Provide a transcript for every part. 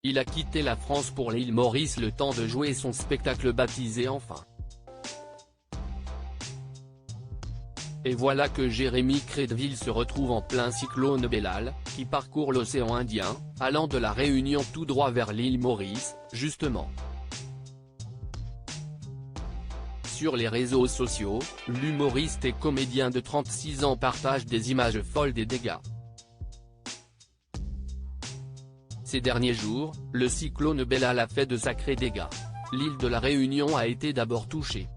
Il a quitté la France pour l'île Maurice le temps de jouer son spectacle baptisé Enfin. Et voilà que Jérémy Crédville se retrouve en plein cyclone Bellal, qui parcourt l'océan Indien, allant de la Réunion tout droit vers l'île Maurice, justement. Sur les réseaux sociaux, l'humoriste et comédien de 36 ans partage des images folles des dégâts. Ces derniers jours, le cyclone Bellal a fait de sacrés dégâts. L'île de la Réunion a été d'abord touchée.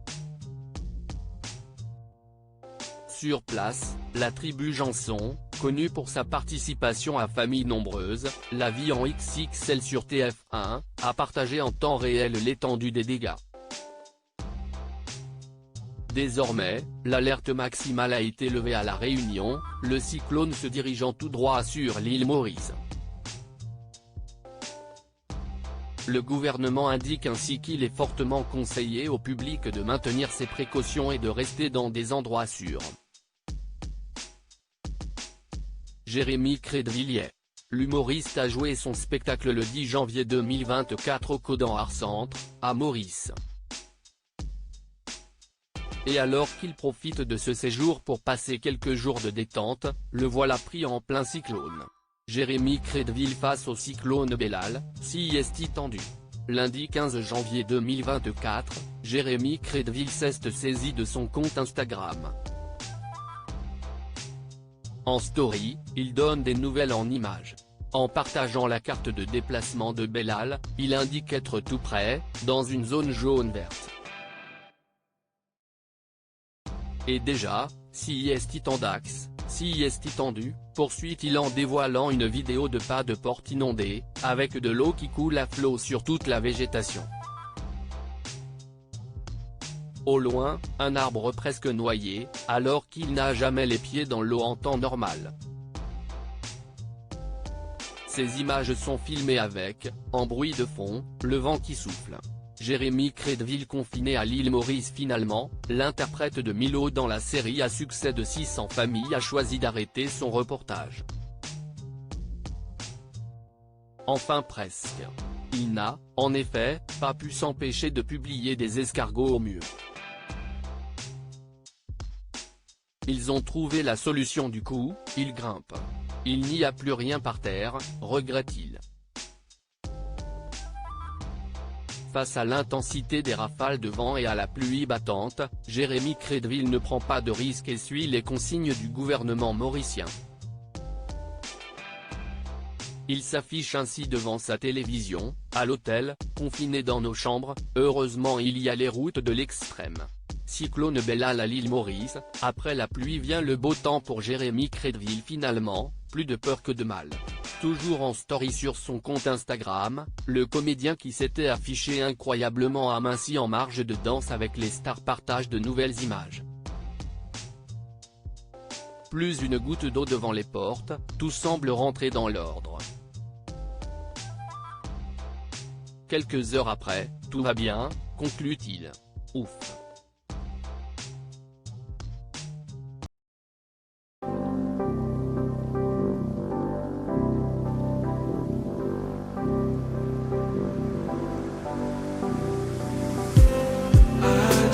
Sur place, la tribu Janson, connue pour sa participation à Famille Nombreuse, la vie en XXL sur TF1, a partagé en temps réel l'étendue des dégâts. Désormais, l'alerte maximale a été levée à La Réunion, le cyclone se dirigeant tout droit sur l'île Maurice. Le gouvernement indique ainsi qu'il est fortement conseillé au public de maintenir ses précautions et de rester dans des endroits sûrs. Jérémy Crédville. L'humoriste a joué son spectacle le 10 janvier 2024 au Codan Art Centre, à Maurice. Et alors qu'il profite de ce séjour pour passer quelques jours de détente, le voilà pris en plein cyclone. Jérémy Crédville face au cyclone Bellal, sieste tendu. Lundi 15 janvier 2024, Jérémy Crédville s'est saisi de son compte Instagram. En story, il donne des nouvelles en images. En partageant la carte de déplacement de Bellal, il indique être tout prêt, dans une zone jaune-verte. Et déjà, sieste tendax, sieste tendu, poursuit-il en dévoilant une vidéo de pas de porte inondée, avec de l'eau qui coule à flot sur toute la végétation. Au loin, un arbre presque noyé, alors qu'il n'a jamais les pieds dans l'eau en temps normal. Ces images sont filmées avec, en bruit de fond, le vent qui souffle. Jérémy Crédville confiné à l'île Maurice finalement, l'interprète de Milo dans la série à succès de 600 familles a choisi d'arrêter son reportage. Enfin presque. Il n'a, en effet, pas pu s'empêcher de publier des escargots au mur. Ils ont trouvé la solution du coup, ils grimpent. Il n'y a plus rien par terre, regrette-t-il. Face à l'intensité des rafales de vent et à la pluie battante, Jérémy Crédville ne prend pas de risque et suit les consignes du gouvernement mauricien. Il s'affiche ainsi devant sa télévision, à l'hôtel, confiné dans nos chambres, heureusement il y a les routes de l'extrême. Cyclone Bellal à l'île Maurice, après la pluie vient le beau temps pour Jérémy Crédville finalement, plus de peur que de mal. Toujours en story sur son compte Instagram, le comédien qui s'était affiché incroyablement aminci en marge de danse avec les stars partage de nouvelles images. Plus une goutte d'eau devant les portes, tout semble rentrer dans l'ordre. Quelques heures après, tout va bien, conclut-il. Ouf.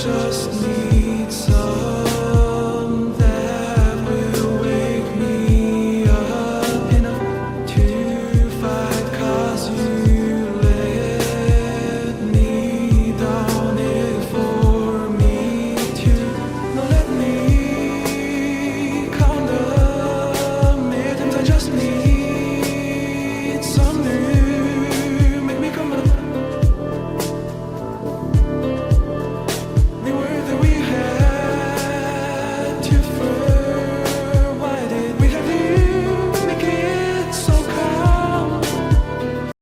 Just